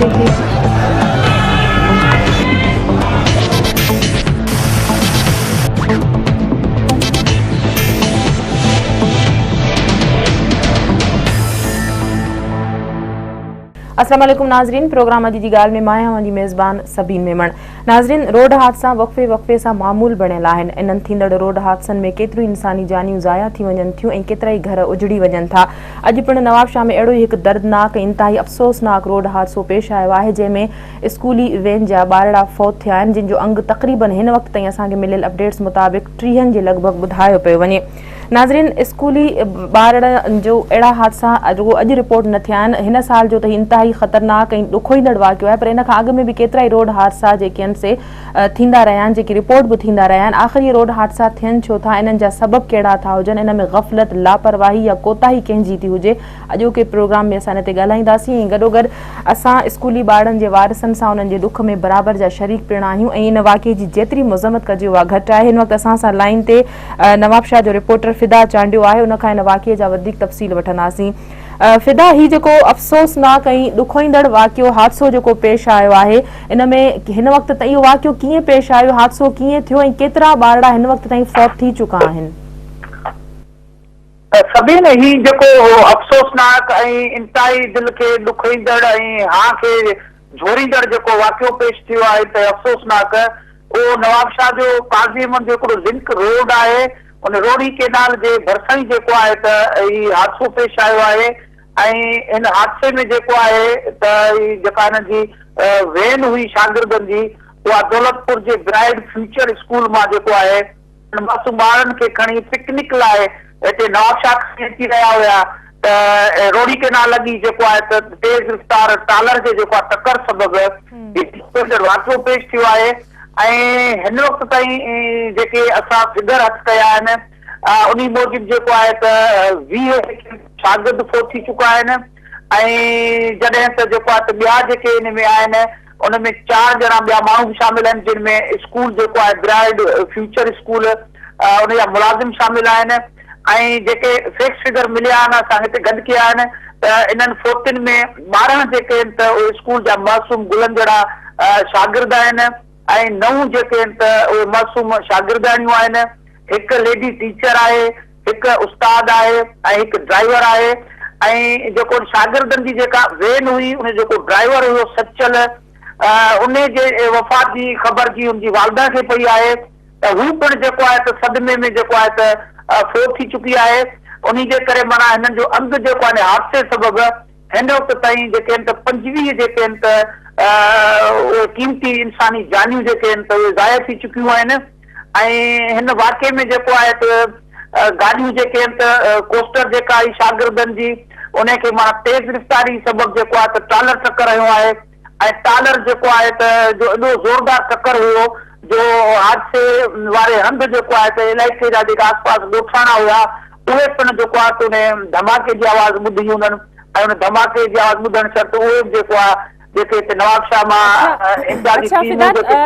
हफ़्ते खे अस्सलाम वालेकुम नाज़रीन, प्रोग्राम अॼु जी ॻाल्हि में मां आहियां मुंहिंजी मेज़बान सबीन मेमण। नाज़रीन, रोड हादसा वक़्फ़े सां मामूल बणियल आहिनि। इन्हनि थींदड़ रोड हादसनि में केतिरियूं इंसानी जानियूं ज़ाया थी वञनि थियूं ऐं केतिरा ई घर उजड़ी वञनि था। अॼु पिणु नवाबशाह में अहिड़ो ई हिकु दर्दनाक इंतहाई अफ़सोसनाक रोड हादसो पेश आयो आहे जंहिंमें स्कूली वैन जा ॿारड़ा फ़ौत थिया आहिनि, जिन जो अंग तक़रीबन हिन वक़्त ताईं असांखे मिलियल अपडेट्स मुताबिक़ 30 जे लॻभॻि ॿुधायो पियो वञे। नाज़रीन, स्कूली ॿारड़नि जो अहिड़ा हादसा रुॻो अॼु रिपोर्ट न थिया आहिनि। हिन साल जो त इंतहाई ख़तरनाक ऐं ॾुखोईंदड़ वाक़ियो आहे, पर इन खां अॻु में बि केतिरा ई रोड हादसा जेके आहिनि से थींदा रहिया आहिनि, जेके रिपोर्ट बि थींदा रहिया आहिनि। आख़िर इहे रोड हादसा थियनि छो था, इन्हनि जा सबब कहिड़ा था हुजनि, इन में ग़फ़लत, लापरवाही या कोताही कंहिंजी थी हुजे, अॼोके प्रोग्राम में असां इन ते ॻाल्हाईंदासीं। ऐं गॾोगॾु असां स्कूली ॿारनि जे वारिसनि सां उन्हनि जे ॾुख में बराबरि जा शरीक पिणु आहियूं ऐं इन वाक़िए जी जेतिरी मज़म्मत कजे उहा घटि आहे। हिन वक़्तु असां सां लाइन ते नवाबशाह जो रिपोर्टर फिदा चांडियो आहे, उनखां इन वाक़िए जा वधीक तफ़सील वठंदासीं। फिदा, ही जेको अफ़सोसनाक ऐं ॾुखोईंदड़ वाक़ियो हादसो जेको पेश आयो आहे, इन में हिन वक़्त ताईं इहो वाक़ियो कीअं पेश आयो, हादसो कीअं थियो ऐं केतिरा ॿारड़ा हिन वक़्त ताईं फ़ौत थी चुका आहिनि? सभिन ही जेको अफ़सोसनाक ऐं इंतहाई दिलि खे ॾुखोईंदड़ ऐं हा खे झोरींदड़ जेको वाक़ियो पेश थियो आहे त अफ़सोसनाक, उहो नवाबशाह जो काज़ीमन जो हिकिड़ो लिंक रोड आहे, उन रोडी केनाल जे भरिसां ई जेको आहे त ही हादसो पेश आयो आहे। ऐं इन हादसे में जेको आहे त जेका हिन जी वैन हुई शागिर्दनि जी, उहा दौलतपुर जे ब्राइड फ्यूचर स्कूल मां जेको आहे मासूम ॿारनि खे खणी पिकनिक लाइ हिते नवाबशाह खां अची रहिया हुया त रोडी केनाल लॻी जेको आहे त तेज़ रफ़्तार टालर जे जेको आहे टकर सबबु वाक़ियो पेश थियो आहे। ऐं हिन वक़्त ताईं जेके असां फिगर हथ कया आहिनि, उन मूजिबि जेको आहे त 20 शागिर्द फ़ौत थी चुका आहिनि। ऐं जॾहिं त जेको आहे त ॿिया जेके इन में आहिनि, उन में 4 ॼणा ॿिया माण्हू बि शामिल आहिनि, जिन में स्कूल जेको आहे ब्राइड फ्यूचर स्कूल उन जा मुलाज़िम शामिल आहिनि। ऐं जेके फैक्स फिगर मिलिया आहिनि असां हिते गॾु कया आहिनि त इन्हनि फ़ौतियुनि में 12 जेके आहिनि त उहे स्कूल जा मासूम गुलनि जहिड़ा शागिर्द आहिनि ऐं 9 जेके आहिनि त उहे मासूम शागिर्दाणियूं आहिनि। हिकु लेडी टीचर आहे, हिकु उस्ताद आहे ऐं हिकु ड्राइवर आहे। ऐं जेको शागिर्दनि जी जेका वैन हुई, उन जेको ड्राइवर हुयो सचल, उन जे वफ़ात जी ख़बर जी उनजी वालदा खे पई आहे त हू पिणु जेको आहे त सदमे में जेको आहे त फ़ौत थी चुकी आहे। उन जे करे माना हिननि जो अंग जेको आहे हादसे सबबु हिन वक़्त ताईं जेके आहिनि त 25 जेके आहिनि त उहे क़ीमती इंसानी जानियूं जेके आहिनि त उहे ज़ाया थी चुकियूं आहिनि। ऐं हिन वाक़े में जेको आहे त गाॾियूं जेके आहिनि त कोस्टर जेका आई शागिर्दनि जी, उनखे माना तेज़ रफ़्तारी सबबु जेको आहे त टालर टकर हयो आहे। ऐं टालर जेको आहे त जो एॾो ज़ोरदार टकर हुयो जो हादसे वारे हंधि जेको आहे त इलाइक़े जा जेका आसपास ॻोठाणा हुया, उहे पिणु जेको आहे त उन धमाके जी आवाज़ ॿुधी हुननि ऐं उन धमाके जी आवाज़ ॿुधण शर्त उहे बि जेको आहे जेके हिते नवाबशाह मां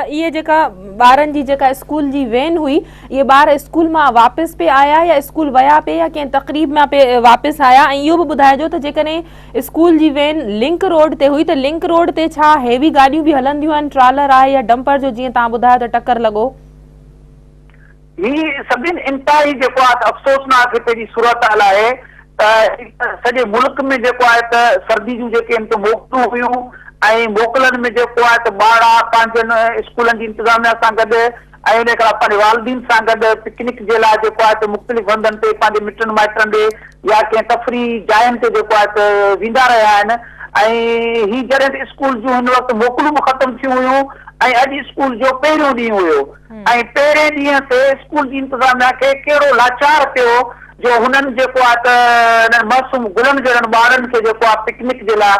इहे जेका ॿारनि जी जेका स्कूल जी वैन हुई, इहे ॿार स्कूल मां वापसि पे आया या स्कूल विया पे या कंहिं तक़रीब मां पे वापसि आया? ऐं इहो बि ॿुधाइजो त जेकॾहिं school G van link road ते हुई त लिंक रोड ते छा हेवी गाॾियूं बि हलंदियूं आहिनि, ट्रालर आहे या डंपर जो जीअं तव्हां ॿुधायो त टकर लॻो? ही सभिनि इंतहाई जेको आहे अफ़सोसनाक हिते जी सूरत हाल आहे त सॼे मुल्क में जेको आहे त सर्दी जूं जेके आहिनि त मोकलूं हुयूं ऐं मोकलनि में जेको आहे त ॿार पंहिंजनि स्कूलनि जी इंतिज़ामिया सां गॾु ऐं उन खां पंहिंजे वालिदीन सां गॾु पिकनिक जे लाइ जेको आहे त मुख़्तलिफ़ हंधनि ते पंहिंजे मिटनि माइटनि ॾे या कंहिं तफ़री जायुनि ते जेको आहे त वेंदा रहिया आहिनि। ऐं ही जॾहिं त स्कूल जूं हिन वक़्तु मोकलूं बि ख़तमु थियूं हुयूं ऐं अॼु स्कूल जो पहिरियों ॾींहुं हुयो ऐं पहिरें ॾींहं ते स्कूल जी इंतिज़ामिया खे कहिड़ो लाचार पियो जो हुननि जेको आहे त हिननि मासूम गुलनि जहिड़नि ॿारनि खे जेको आहे पिकनिक जे लाइ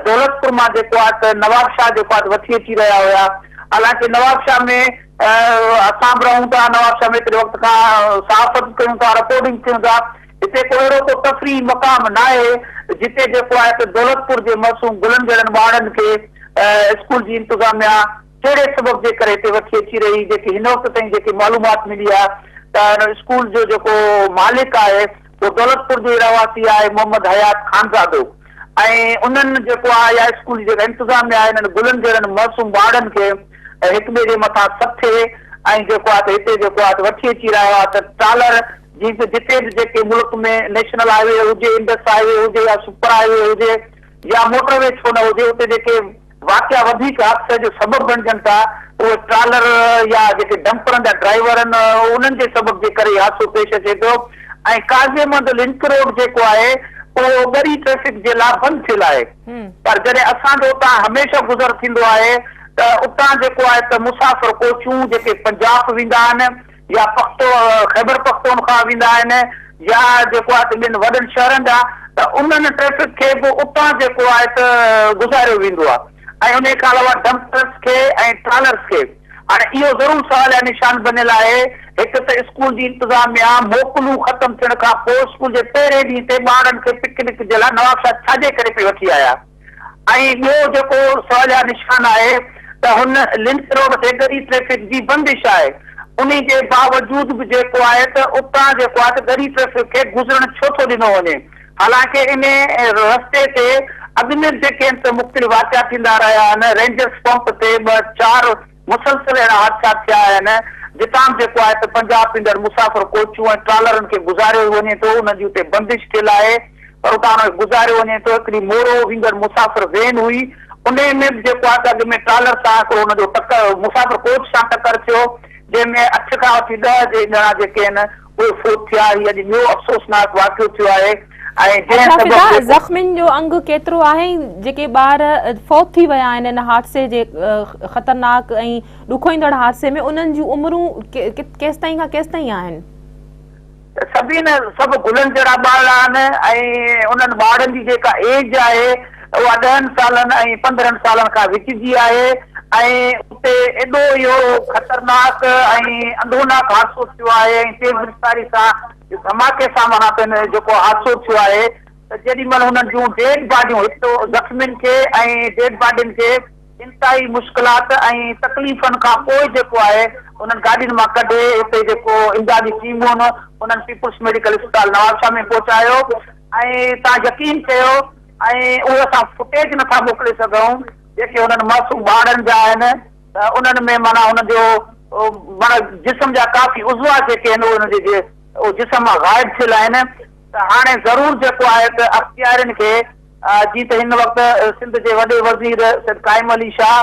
दौलतपुर मां जेको आहे त नवाबशाह जेको आहे वठी अची रहिया हुया। हालांकि नवाबशाह में असां बि रहूं था, नवाबशाह में एतिरे वक़्त खां सहाफ़त कयूं था, रिपोर्टिंग कयूं था, हिते को अहिड़ो को तफ़री मक़ाम न आहे जिते जेको आहे त दौलतपुर जे मासूम गुलनि जहिड़नि ॿारनि खे स्कूल जी इंतिज़ामिया कहिड़े सबब जे करे हिते वठी अची रही। जेकी हिन वक़्त ताईं जेकी मालूमात मिली आहे त स्कूल जो जेको मालिक आहे वो दौलतपुर जो रहवासी आहे मोहम्मद हयात खानज़ादो ऐं उन्हनि जेको आहे या स्कूल जी जेका इंतिज़ामिया आहे इन्हनि गुलनि जहिड़नि मासूम ॿारनि खे हिक ॿिए जे मथां सथे ऐं जेको आहे त हिते जेको आहे वठी अची रहियो आहे त ट्रालर जिते बि जेके मुल्क में नेशनल हाईवे हुजे, इंडस हाईवे हुजे या सुपर हाईवे हुजे या मोटरवे छो न हुजे, उते जेके वाक़िया वधीक हादसे जो सबबु बणजनि था उहे ट्रालर या जेके डंपरनि जा ड्राइवर आहिनि उन्हनि जे सबब जे करे हादसो पेश अचे थो। ऐं काज़ीअहमद लिंक रोड जेको आहे उहो ॻरी ट्रैफिक जे लाइ बंदि थियल आहे, पर जॾहिं असांजो उतां हमेशह गुज़र थींदो आहे त उतां जेको आहे त मुसाफ़िर कोचूं जेके पंजाब वेंदा आहिनि या खैबर पख्तूनख्वा वेंदा आहिनि या जेको आहे त ॿियनि वॾनि शहरनि जा, त उन्हनि ट्रैफिक खे बि उतां जेको आहे त गुज़ारियो वेंदो आहे ऐं उन खां अलावा डंपर्स खे ऐं ट्रालर्स खे। हाणे इहो ज़रूरु सवाल या निशान बनियल आहे, हिकु त स्कूल जी इंतिज़ामिया मोकलूं ख़तमु थियण खां पोइ स्कूल जे पहिरें ॾींहं ते ॿारनि खे पिकनिक जे लाइ नवाबशाह छाजे करे पे वठी आया, ऐं ॿियो जेको सवाल या निशान आहे त हुन लिंक रोड ते ॻरी ट्रैफिक जी बंदिश आहे, उन जे बावजूद बि जेको आहे त उतां जेको आहे त ॻरी ट्रैफिक खे गुज़रण छो थो ॾिनो वञे। हालांकि इन रस्ते ते अॻु में जेके आहिनि त मुख़्तलिफ़ वाक़िया थींदा रहिया आहिनि, रेंजर्स पंप ते 2-4 मुसलसिल अहिड़ा हादसा थिया आहिनि जितां जेको आहे त पंजाब ईंदड़ मुसाफ़िर कोचूं ऐं ट्रालरनि खे गुज़ारियो वञे थो, उनजी उते बंदिश थियल आहे पर उतां गुज़ारियो वञे थो। हिकिड़ी मोरो ईंदड़ मुसाफ़िर वेन हुई, उन में बि जेको आहे त अॻु में ट्रालर सां हिकिड़ो हुनजो टकर मुसाफ़िर कोच सां टकर थियो जंहिंमें 8 खां वठी 10 ॼणा जेके आहिनि उहे फोत थिया। हीअ अॼु ॿियो अफ़सोसनाक वाक़ियो थियो आहे। ज़ख़्मियुनि जो अंग केतिरो आहे, जेके ॿार फौत थी विया आहिनि इन हादसे जे ख़तरनाक ऐं ॾुखोईंदड़ हादसे में, उन्हनि जूं उमिरूं केसिताईं खां केसिताईं आहिनि? सभु गुलनि जहिड़ा ॿार आहिनि ऐं उन्हनि ॿारनि जी जेका एज आहे उहा 10 सालनि ऐं 15 सालनि खां विच जी आहे ऐं उते एॾो इहो ख़तरनाक ऐं अंदोनाक हादसो थियो आहे ऐं तेज़ रफ़्तारी सां धमाके सां माना जेको हादसो थियो आहे त जेॾी महिल हुननि जूं डेड बॉडियूं हिकु ज़ख़्मियुनि खे ऐं डेड बॉडियुनि खे इंतिहाई मुश्किलात ऐं तकलीफ़नि खां पोइ जेको आहे उन्हनि गाॾियुनि मां कढे हिते जेको इमदादी टीमूं आहिनि उन्हनि पीपुल्स मेडिकल अस्पताल नवाबशाह में पहुचायो ऐं तव्हां यकीन कयो ऐं उहे असां फुटेज नथा मोकिले सघूं जेके हुननि मासूम ॿारनि जा आहिनि त उन्हनि में माना हुनजो माना जिस्म जा काफ़ी उज़वा जेके आहिनि उन्हनि जे जिस्म मां ग़ाइब थियल आहिनि। त हाणे ज़रूरु जेको आहे त अख़्तियारनि खे जीअं त हिन वक़्तु सिंध जे वॾे वज़ीर सैयद क़ाइम अली शाह,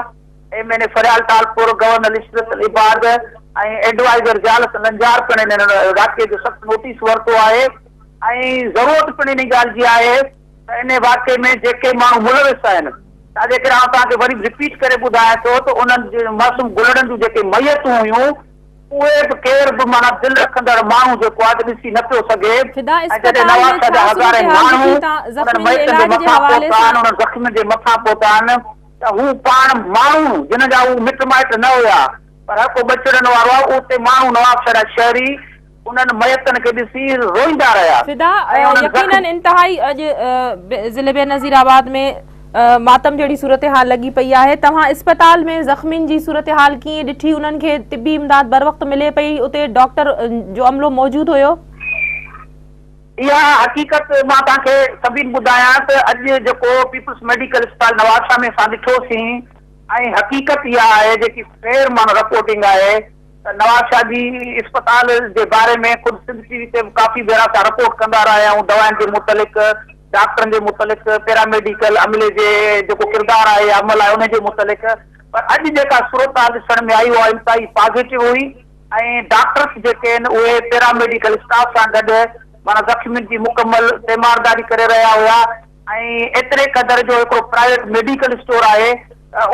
MNA फरियाल तालपुर, गवर्नर इशरत अली इबाद ऐं एडवाइज़र जालस लंजार पिण हिन वाक़िए जो सख़्तु नोटिस वरितो आहे ऐं ज़रूरत पिण इन ॻाल्हि जी आहे त इन वाक़िए में जेके माण्हू मुलविस आहिनि, छाजे करे आउं तव्हांखे वरी रिपीट करे ॿुधायां थो त उन्हनि मासूम गुलड़नि जूं जेके मैयतूं हुयूं उहे बि केर बि माना दिलि रखंदड़ माण्हू जेको आहे ॾिसी न पियो सघे ऐं जॾहिं नवाबशाह जा हज़ारे माण्हू उन्हनि मैयतुनि जे मथां पहुता आहिनि, उन्हनि ज़ख़्मियुनि जे मथां पहुता आहिनि त हू पाण माण्हू जिन जा हू मिट माइट न हुया पर हर को बचड़नि वारो आहे उते माण्हू नवाबशाह जा शहरी उन्हनि मैयतुनि खे ॾिसी रोईंदा रहिया। यकीनन इंतहाई अॼु ज़िले बेनज़ीराबाद में मातम जहिड़ी सूरत हाल लॻी पई आहे। तव्हां अस्पताल में ज़ख़्मियुनि जी सूरत हाल कीअं ॾिठी, उन्हनि खे तिबी इमदाद बर वक़्तु मिले पई, उते डॉक्टर जो अमलो मौजूदु हुयो? इहा हक़ीक़त मां तव्हांखे सभिनि ॿुधायां त अॼु जेको पीपुल्स मेडिकल अस्पताल नवाबशाह में असां ॾिठोसीं ऐं हक़ीक़त इहा आहे जेकी फेर माना रिपोर्टिंग आहे त नवाबशाह जी अस्पताल जे बारे में ख़ुदि सिंध टीवी ते काफ़ी भेरा असां रिपोर्ट कंदा रहिया आहियूं, दवाउनि जे मुतलिक़, डॉक्टरनि जे मुतलिक़, पैरामेडिकल अमले जे जेको किरदारु आहे या अमल आहे उनजे मुतलिक़, पर अॼु जेका सूरत हाल ॾिसण में आई उहा इंतिहाई पॉज़िटिव हुई ऐं डॉक्टर्स जेके आहिनि उहे पैरामेडिकल स्टाफ सां गॾु माना ज़ख़्मियुनि जी मुकमल तीमारदारी करे रहिया हुआ ऐं एतिरे क़दर जो हिकिड़ो प्राइवेट मेडिकल स्टोर आहे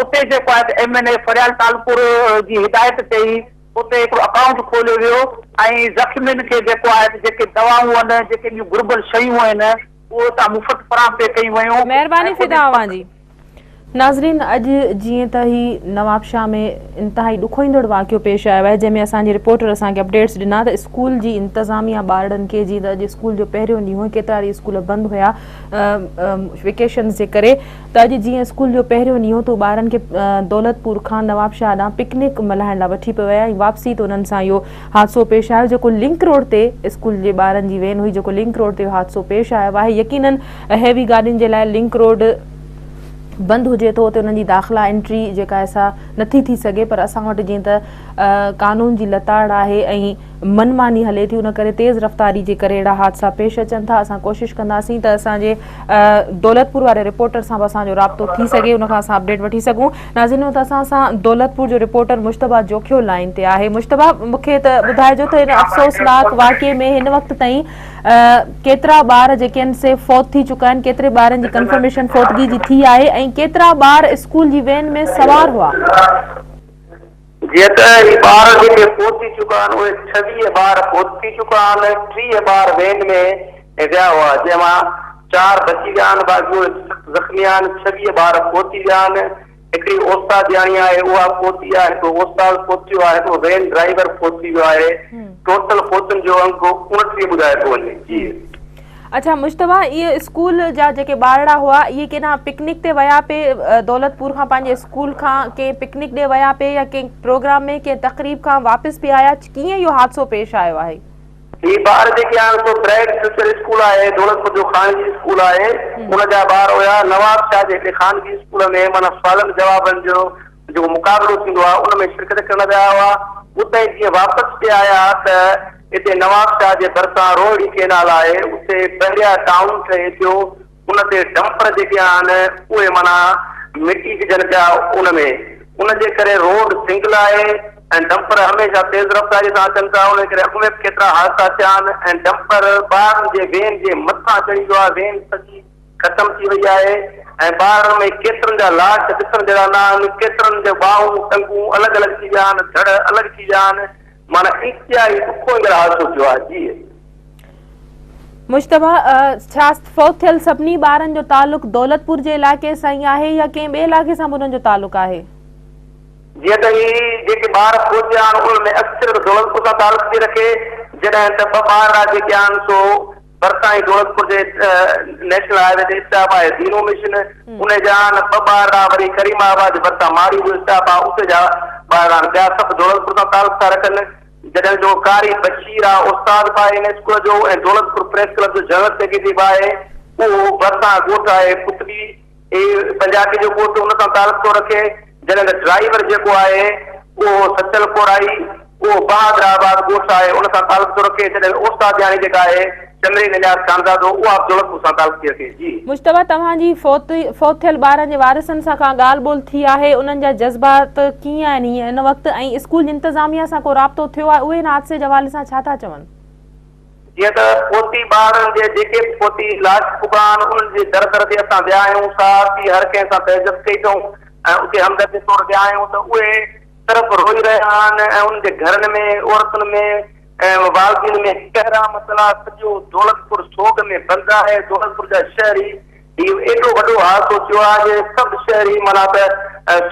उते जेको आहे त MNA फरियाल तालपुर जी हिदायत ते ई उते हिकिड़ो अकाउंट खोलियो वियो ऐं ज़ख़्मियुनि खे जेको आहे त जेके दवाऊं आहिनि, जेके घुर्बल शयूं आहिनि उहो त मुफ़्त फराहम पे कयूं वयूं। महिरबानी फिदा जी। नाज़रीन, अॼु जीअं त ही नवाबशाह में इंतहाई ॾुखोईंदड़ वाक़ियो पेश आयो आहे, जंहिंमें असांजे रिपोर्टर असांखे अपडेट्स ॾिना त स्कूल जी इंतज़ामिया ॿारनि खे, जीअं त अॼु स्कूल जो पहिरियों ॾींहुं हुओ, केतिरा ॾींहं स्कूल बंदि हुया वेकेशन्स जे करे, त अॼु जीअं स्कूल जो पहिरियों ॾींहुं हो त ॿारनि खे दौलतपुर खां नवाबशाह ॾांहुं पिकनिक मल्हाइण लाइ वठी पियो विया ऐं वापसी त उन्हनि सां इहो हादसो पेश आयो, जेको लिंक रोड ते स्कूल जे ॿारनि जी वेन हुई, जेको लिंक रोड ते हादसो पेश आयो आहे। यकीनन हैवी गाॾियुनि जे लाइ लिंक रोड बंदि हुजे थो उते उन्हनि जी दाख़िला एंट्री जेका सा नथी थी सघे, पर असां वटि जीअं त कानून जी लताड़ आहे ऐं मनमानी हले थी, उन करे तेज़ रफ़्तारी जे करे अहिड़ा हादसा पेश अचनि था। असां कोशिशि कंदासीं त असांजे दौलतपुर वारे रिपोर्टर सां बि असांजो राब्तो थी सघे, उनखां असां अपडेट वठी सघूं। नाज़रीन, त असां सां दौलतपुर जो रिपोर्टर मुश्तबा जोखियो लाइन ते आहे। मुश्तबा, मूंखे त ॿुधाइजो त हिन अफ़सोसनाक वाक़िए में हिन वक़्त ताईं केतिरा ॿार जेके आहिनि से फौत थी चुका आहिनि, केतिरे ॿारनि जी कंफर्मेशन फौतगी जी थी आहे ऐं केतिरा ॿार स्कूल जी वैन में सवार हुआ? जीअं त ॿार जेके फौत थी चुका आहिनि उहे 26 ॿार फौत थी चुका आहिनि, 30 ॿार वैन में विया हुआ, जंहिंमां 4 बची विया आहिनि, बाक़ी ज़ख़्मी आहिनि। 26 ॿार फौत थी विया आहिनि। हिकिड़ी ओस्ताद ॼाणी आहे, उहा फौत थी आहे, हिकिड़ो ओस्ताद फौत थियो आहे, हिकिड़ो वैन ड्राइवर फौत थी वियो आहे। टोटल फौतुनि जो अंक 29 ॿुधाए थो वञे। जी अच्छा मुश्तबा, ये स्कूल जा जेके ॿारड़ा हुआ इहे केना पिकनिक ते विया पे, दौलतपुर खां पंहिंजे स्कूल खां के पिकनिक ॾे विया पे या कंहिं प्रोग्राम में कंहिं तक़रीब खां वापसि पे आया, कीअं इहो हादसो पेश आयो आहे? ही ॿार जेके आहिनि सो ब्राइट फ्यूचर स्कूल आहे, दौलतपुर जो ख़ानगी स्कूल आहे, उन जा ॿार हुया। नवाबशाह जे ख़ानगी स्कूल में माना सुवालनि जवाबनि जो जेको मुक़ाबिलो थींदो आहे उन में शिरकत करण विया हुआ। उते जीअं वापसि पे आया त हिते नवाबशाह जे भरिसां रोहिड़ी केनाल आहे, उते पहिरियां टाउन ठहे पियो, उन ते डंपर जेके आहिनि उहे माना मिटी विझनि पिया उन जे करे रोड सिंगल आहे ऐं डंपर हमेशह तेज़ रफ़्तारी सां अचनि था, उन करे अॻु में बि केतिरा हादसा थिया आहिनि ऐं डंपर ॿारनि जे वेन जे मथां चढ़ी वियो आहे, वेन सॼी ख़तम थी वई आहे ऐं ॿारनि में केतिरनि जा लाश ॾिसण जहिड़ा न आहिनि, केतिरनि जो ॿाहूं टंगूं अलॻि अलॻि थी विया आहिनि, धड़ अलॻि थी विया आहिनि, माना इंतिहाई ॾुखोईंदड़ हादसो थियो आहे। जी मुश्तबा, छा फौत थियल सभिनी ॿारनि जो तालुक दौलतपुर जे इलाइक़े सां ई आहे या कंहिं ॿिए इलाइक़े सां उन्हनि जो तालुक आहे? जीअं त ही जेके ॿार फौत थिया आहिनि उनमें अक्सर दौलतपुर सां तालुक थी रखे, जॾहिं त 2 ॿार जेके आहिनि सो भरिसां ई दौलतपुर जे नेशनल हाईवे ते स्टाफ आहे दीनो मिशन, उन जा 2 ॿार वरी करीमाबाद जे भरिसां माड़ी जो स्टाफ आहे, उते जा ॿार आहिनि, ॿिया सभु दौलतपुर सां तालुक था रखनि। जॾहिं जो कारी बशीर आहे उस्ताद बि आहे हिन स्कूल जो ऐं दौलतपुर प्रेस क्लब जो जनरल सेक्रेटरी बि आहे, उहो भरिसां ॻोठु आहे पुतली पंजाबी जो ॻोठु, उन सां तालुक थो रखे। जॾहिं त ड्राइवर जेको आहे उहो सचल कोराई, उहो बहादराबाद ॻोठु आहे, उन सां तालुक थो रखे। जॾहिं उस्ताद यानी जेका आहे चंद्री निजात खानदादो, उहा दौलतपुर सां तालुक थी रखे। जी मुश्तबा, तव्हांजी फौत थियल ॿारनि जे वारिसनि सां का ॻाल्हि ॿोल थी आहे, उन्हनि जा जज़्बात कीअं आहिनि हिन वक़्तु ऐं स्कूल जी इंतज़ामिया सां को राब्तो थियो आहे, उहे हिन हादसे जे हवाले सां छा था चवनि? जीअं त पोती ॿारनि जे जेके पोती लाश पुॻा आहिनि उन्हनि जे दर ते असां विया आहियूं, साफ़ हर कंहिं सां तहज़ब कई अथऊं ऐं उते हमदर्दी तौर विया आहियूं त उहे सिर्फ़ रोई रहिया आहिनि ऐं उन्हनि जे घरनि में औरतुनि में ऐं वालदीन में कहिड़ा मसइला, सॼो दौलतपुर सोग में बंदि आहे। दौलतपुर जा शहरी इहो एॾो वॾो हादसो थियो आहे जो सभु शहरी माना त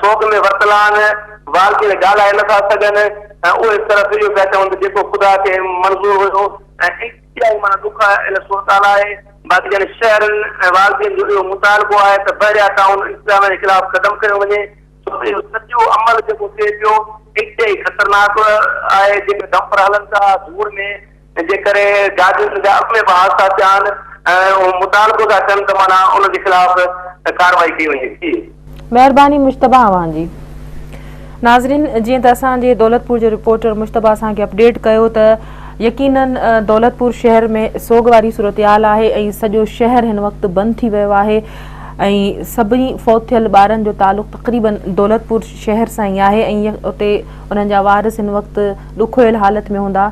सोग में वरितल आहिनि, वालदीन ॻाल्हाए नथा सघनि ऐं उहे सिर्फ़ इहो पिया चवनि जेको ख़ुदा खे मंज़ूर हुयो ऐं इंतिहाई माना ॾुख इन सूरताल आहे। बाक़ी जॾहिं शहरनि ऐं वालदीन जो इहो मुतालबो आहे त बहिरिया टाउन इंतज़ाम जे ख़िलाफ़ क़दम कयो वञे। इहो सॼो अमल जेको थिए पियो इंतिहाई ख़तरनाक आहे, जेके डंपर हलनि था धूड़ में, जे करे गाॾियुनि जा अॻु में बि हादसा थिया आहिनि ऐं मुतालबो था कनि त माना उनजे ख़िलाफ़ कार्रवाई कई वञे। महिरबानी मुश्तबा अवां जी। नाज़रीन, जीअं त असांजे दौलतपुर जो रिपोर्टर मुश्तबा असांखे अपडेट कयो त यकीनन दौलतपुर शहर में सोग वारी सूरतहाल आहे ऐं सॼो शहर हिन वक़्तु बंदि थी वियो आहे ऐं सभिनी फौत थियल ॿारनि जो तालुक तक़रीबन दौलतपुर शहर सां ई आहे ऐं उते उन्हनि जा वारिस हिन वक़्तु ॾुखोयल हालत में हूंदा।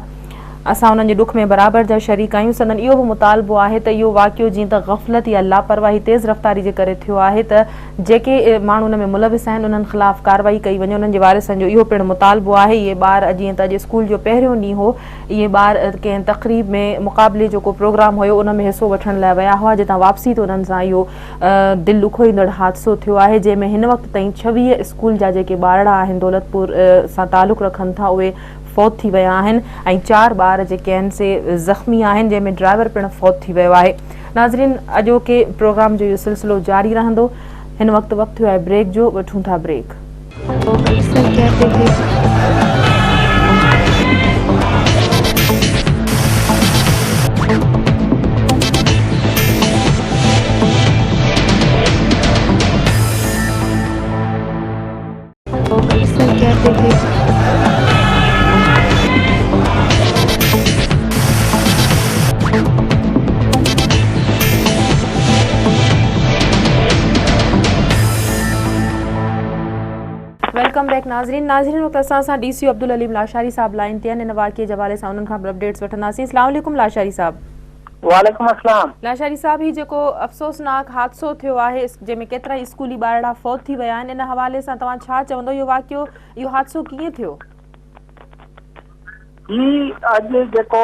असां उन्हनि जे ॾुख में बराबरि जा शरीक आहियूं। संदन इहो बि मुतालबो आहे त इहो वाक़ियो जीअं त ग़फ़लत या लापरवाही तेज़ रफ़्तारी जे करे थियो आहे त जेके माण्हू उन में मुलविस आहिनि उन्हनि ख़िलाफ़ कार्रवाई कई वञे। उन्हनि जे वारिसनि जो इहो पिणु मुतालबो आहे। इहे ॿार जीअं त अॼु स्कूल जो पहिरियों ॾींहुं हो, इहे ॿार कंहिं तक़रीब में मुक़ाबले जेको प्रोग्राम हुयो उन में हिसो वठण लाइ विया हुआ, जितां वापसी ते उन्हनि सां इहो दिलि ॾुखोईंदड़ हादिसो थियो आहे, जंहिंमें हिन वक़्त ताईं 26 स्कूल जा जेके ॿारड़ा आहिनि दौलतपुर सां तालुक़ु रखनि था उहे फौत थी विया आहिनि ऐं 4 ॿार जेके आहिनि से ज़ख़्मी आहिनि, जंहिंमें ड्राइवर पिणु फौत थी वियो आहे। नाज़रीन, अॼोके प्रोग्राम जो इहो सिलसिलो जारी रहंदो। हिन वक़्तु थियो आहे ब्रेक जो, वठूं था ब्रेक। वेलकम बैक नाज़रीन। वक्त असां DC अब्दुल अलीम लाशारी साहब लाइन ते आहिनि। इन वाक़िए जे हवाले सां उन्हनि खां अपडेट्स वठंदासीं। अस्सलाम वालेकुम लाशारी साहब। वालेकुम अस्सलाम। लाशारी साहब, ही जेको अफ़सोसनाक हादसो थियो आहे जंहिंमें केतिरा ई स्कूली ॿारड़ा फौत थी विया आहिनि, इन हवाले सां तव्हां छा चवंदो? इहो वाक़ियो, इहो हादसो कीअं थियो? ही अॼु जेको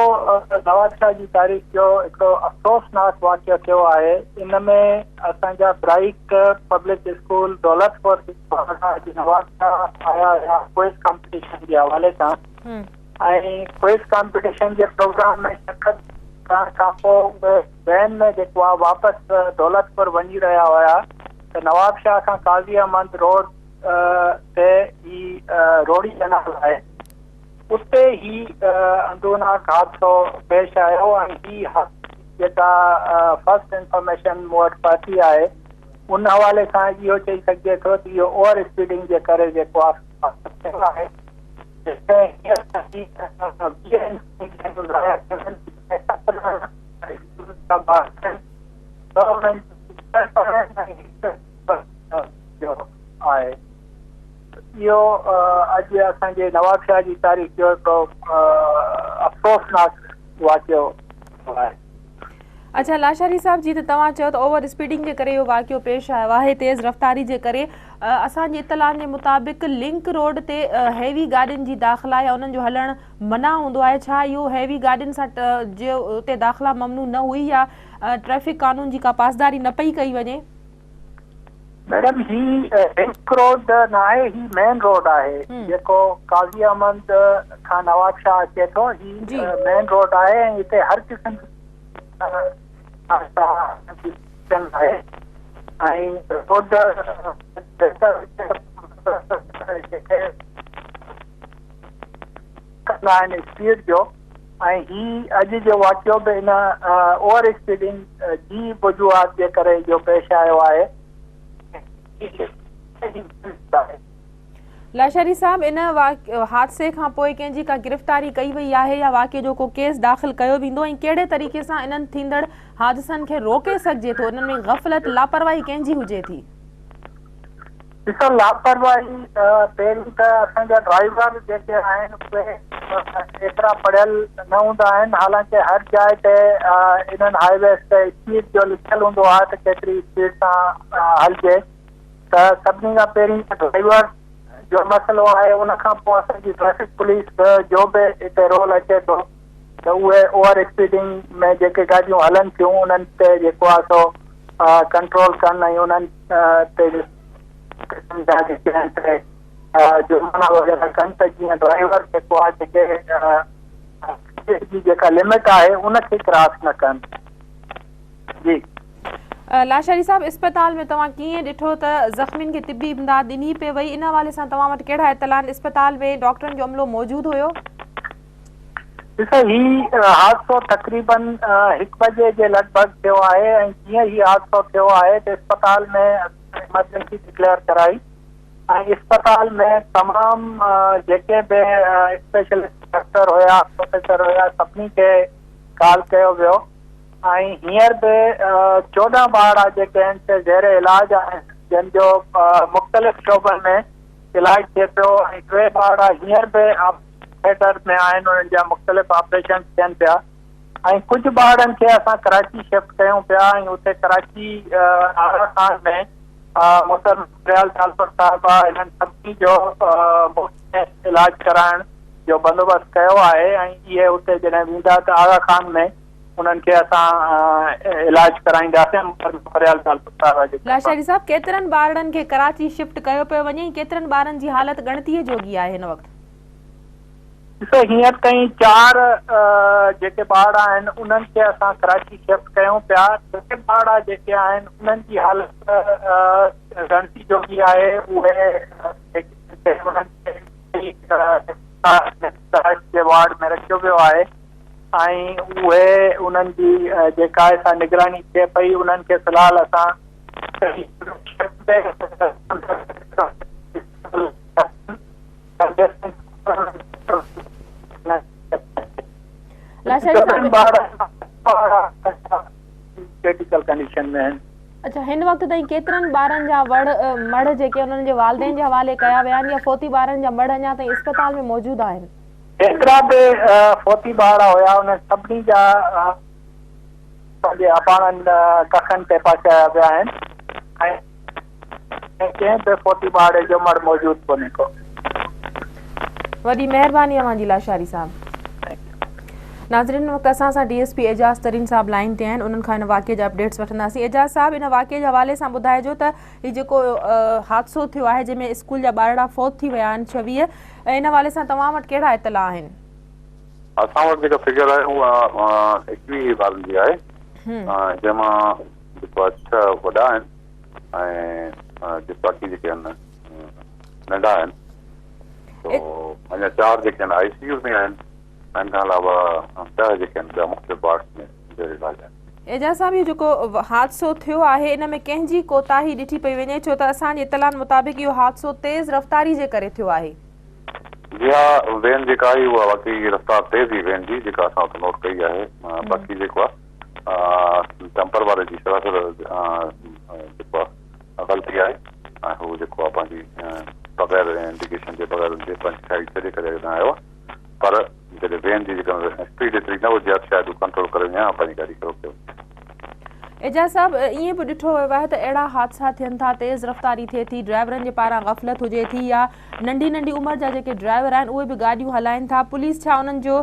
नवाबशाह जी तारीख़ जो हिकिड़ो अफ़सोसनाक वाक़ियो थियो आहे, इन में असांजा bright public school Daulatpur Nawabshah आया हुया क्विज़ कॉम्पिटिशन जे हवाले सां ऐं क्विज़ कॉम्पिटिशन जे प्रोग्राम में शिरकत करण खां पोइ वैन में जेको आहे वापसि दौलतपुर वञी रहिया हुया त नवाबशाह खां काज़ी अहमद रोड ते ही रोड़ी कैनाल आहे, उते ही अंदरूनाक हादसो पेश आयो ऐं ही जेका फर्स्ट इंफॉर्मेशन मूं वटि पहुती आहे उन हवाले सां इहो चई सघिजे थो त इहो ओवर स्पीडिंग जे करे जेको आहे आहे। इहो अॼु असांजे नवाबशाह जी तारीख़ जो हिकिड़ो अफ़सोसनाक वाक़ियो आहे। अच्छा लाशारी साहब जी, त तव्हां चयो त ओवर स्पीडिंग जे करे इहो वाक़ियो पेश आयो आहे, तेज़ रफ़्तारी जे करे। असांजी इतलाउनि जे मुताबिक़ लिंक रोड ते हैवी गाॾियुनि जी दाख़िला या उन्हनि जो हलणु मना हूंदो आहे। छा इहो हैवी गाॾियुनि सां जो उते दाख़िला ममनू न हुई या ट्रैफ़िक कानून जी का पासदारी न पई कई वञे? मैडम, ही लिंक रोड न आहे, ही मेन रोड आहे जेको काज़ी अहमद खां नवाबशाह अचे थो। ही मेन रोड आहे ऐं हिते हर क़िस्म आहे ऐं रोड कंदा आहिनि स्पीड जो। ऐं ही अॼु जो वाक़ियो बि इन ओवर स्पीडिंग जी वजूहात जे करे जो पेश आयो आहे। लाशारी साहब, इन हादसे खां पोइ कंहिंजी का गिरफ़्तारी कई वई आहे या वाक़िए जो को केस दाख़िल कयो वेंदो ऐं कहिड़े तरीक़े सां इन्हनि थींदड़ हादसनि खे रोके सघिजे थो? इन्हनि में ग़फ़लत लापरवाही कंहिंजी हुजे थी? ॾिसो, लापरवाही पहिरीं त असांजा ड्राइवर जेके आहिनि उहे एतिरा पढ़ियल न हूंदा आहिनि। हालांकि हर जाइ ते इन्हनि हाईवेज़ ते स्पीड जो लिखियलु हूंदो आहे त केतिरी स्पीड सां हलिजे। त सभिनी खां पहिरीं ड्राइवर जो मसइलो आहे, उन खां पोइ असांजी ट्रैफिक पुलिस जो बि हिते रोल अचे थो त उहे ओवर स्पीडिंग में जेके गाॾियूं हलनि थियूं उन्हनि ते जेको आहे सो कंट्रोल कनि ऐं उन्हनि ते जुर्माना वग़ैरह कनि त जीअं ड्राइवर जेको आहे जेके जेका लिमिट आहे उनखे क्रॉस न कनि। जी लाशारी साहब, अस्पताल में तव्हां कीअं ॾिठो त ज़ख़्मियुनि खे तिबी इमदाद ॾिनी पे वई? इन हवाले सां तव्हां वटि कहिड़ा इतला आहिनि? अस्पताल में डॉक्टरनि जो अमलो मौजूदु हुयो? ॾिसो, ही हादसो तक़रीबन 1 बजे जे लॻभॻि थियो आहे ऐं जीअं ही हादसो थियो आहे त अस्पताल में इमरजेंसी डिक्लेयर कराई ऐं अस्पताल में तमामु जेके बि स्पेशलिस्ट डॉक्टर हुया, प्रोफेसर हुया, सभिनी खे कॉल कयो वियो ऐं हींअर बि 14 ॿार जेके आहिनि से ज़ेर इलाज आहिनि, जंहिंजो मुख़्तलिफ़ शोबनि में इलाज थिए पियो ऐं 2 ॿार हींअर बि थिएटर में आहिनि, उन्हनि जा मुख़्तलिफ़ ऑपरेशन थियनि पिया ऐं कुझु ॿारनि खे असां कराची शिफ्ट कयूं पिया ऐं उते कराची आगा खान में मोहतरम दयाल तालपुर साहिब आहे, हिननि सभिनी जो मुफ़्त इलाज कराइण जो बंदोबस्तु कयो आहे ऐं इहे उते जॾहिं वेंदा त आगा खान में उन्हनि खे असां इलाज कराईंदासीं। दयाल तालपुर साहिब जे लाशारी साहब, केतिरनि ॿारनि खे कराची शिफ्ट कयो पियो वञे ऐं केतिरनि ॿारनि जी हालत ॻणतीअ जोगी आहे हिन वक़्तु? ॾिसो, हींअर ताईं 4 जेके ॿार आहिनि उन्हनि खे असां कराची शिफ्ट कयूं पिया। 2 ॿार जेके आहिनि उन्हनि जी हालत ॻणती जोगी आहे। उहे जे वार्ड में रखियो वियो आहे ऐं उहे उन्हनि जी जेका आहे सा निगरानी थिए पई। उन्हनि खे फ़िलहाल असां क्रिटिकल कंडीशन में आहिनि। अच्छा, हिन वक़्तु ताईं केतिरनि ॿारनि जा मड़ जेके उन्हनि जे वालिदैन जे हवाले कया विया आहिनि या फोती ॿारनि जा मड़ अञा ताईं अस्पताल में मौजूदु आहिनि? एतिरा बि फोती ॿार हुया, उन सभिनी जा पंहिंजे अबाणनि कखनि ते पहुचाया विया आहिनि ऐं कंहिं बि फोती ॿार जो मड़ मौजूदु कोन्हे को। वॾी महिरबानी अवांजी लाशारी साहब। नाज़रीन, वक़्तु असां सां DSP एजाज़ तरीन साहब लाइन ते आहिनि, उन्हनि खां हिन वाक़े जा अपडेट्स वठंदासीं। एजाज़ साहब, इन वाक़े जे हवाले सां ॿुधाइजो त हीउ जेको हादसो थियो आहे जंहिंमें स्कूल जा ॿारड़ा फौत थी विया आहिनि 26, इन हवाले सां तव्हां वटि कहिड़ा इतला आहिनि? असां वटि जेका फिगर आहे उहा 21 ॿारनि जी आहे, जंहिंमां जेको 6 वॾा आहिनि ऐं बाक़ी जेके आहिनि नंढा आहिनि। अञा 4 जेके आहिनि ICU में आहिनि। हिन खां अलावा 10 जेके आहिनि ॿिया मुख़्तलिफ़ वार्ड्स में इलाज आहिनि। एजाज़ साहब, इहो जेको हादसो थियो आहे इन में कंहिंजी कोताही ॾिठी पई वञे, छो त असांजे इतलाउनि मुताबिक़ इहो हादसो तेज़ रफ़्तारी जे करे थियो आहे? जी हा, वेन जेका आहे उहा वाक़ई रफ़्तार तेज़ ई वेन जी जेका असां वटि नोट कई आहे। बाक़ी जेको आहे डंपर वारे जी सरासर जेको आहे ग़लती आहे ऐं हू जेको आहे पंहिंजी बग़ैर इंडिकेशन जे बग़ैर पंहिंजी साइड छॾे करे आयो आहे। पर जॾहिं वेन जी जेका स्पीड एतिरी न हुजे शायदि कंट्रोल करे या पंहिंजी गाॾी खे रोके। एजाज़ साहब, ईअं बि ॾिठो वियो आहे त अहिड़ा हादसा थियनि था, तेज़ रफ़्तारी थिए थी, ड्राइवरनि जे पारां ग़फ़लत हुजे थी या नंढी नंढी उमिरि जा जेके ड्राइवर आहिनि उहे बि गाॾियूं हलाइनि था। पुलिस छा उन्हनि जो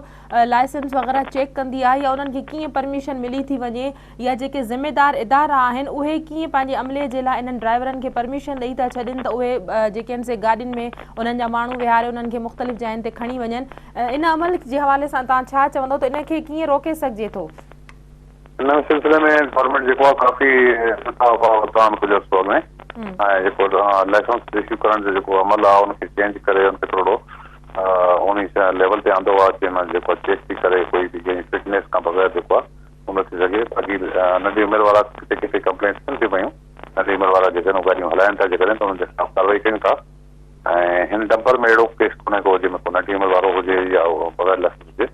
लाइसेंस वग़ैरह चेक कंदी आहे या उन्हनि खे कीअं परमिशन मिली थी वञे, या जेके ज़िम्मेदार इदारा आहिनि उहे कीअं पंहिंजे अमले जे लाइ इन्हनि ड्राइवरनि खे परमिशन ॾेई था छॾनि त उहे जेके आहिनि से गाॾियुनि में उन्हनि जा माण्हू विहारे उन्हनि खे मुख़्तलिफ़ जायुनि ते खणी वञनि? इन अमल जे हवाले सां तव्हां छा चवंदव त इन खे कीअं रोके सघिजे थो? इन सिलसिले में गवर्नमेंट जेको आहे काफ़ी सुठा उपाउ कुझु अस्पताल में ऐं जेको लाइसेंस इशू करण जो जेको अमल आहे उनखे चेंज करे उनखे थोरो उन लेवल ते आंदो आहे जंहिंमें जेको चेक थी करे कोई बि कंहिंजी फिटनेस खां बग़ैर जेको आहे उन थी सघे। बाक़ी नंढी उमिरि वारा किथे किथे कंप्लेंट थियनि थी पियूं, नंढी उमिरि वारा जेकॾहिं गाॾियूं हलाइनि था जेकॾहिं त उन्हनि जे ख़िलाफ़ कार्रवाई कयूं था। ऐं हिन डंपर में अहिड़ो केस कोन्हे को जंहिंमें को नंढी उमिरि वारो हुजे या बग़ैर लाइसेंस हुजे,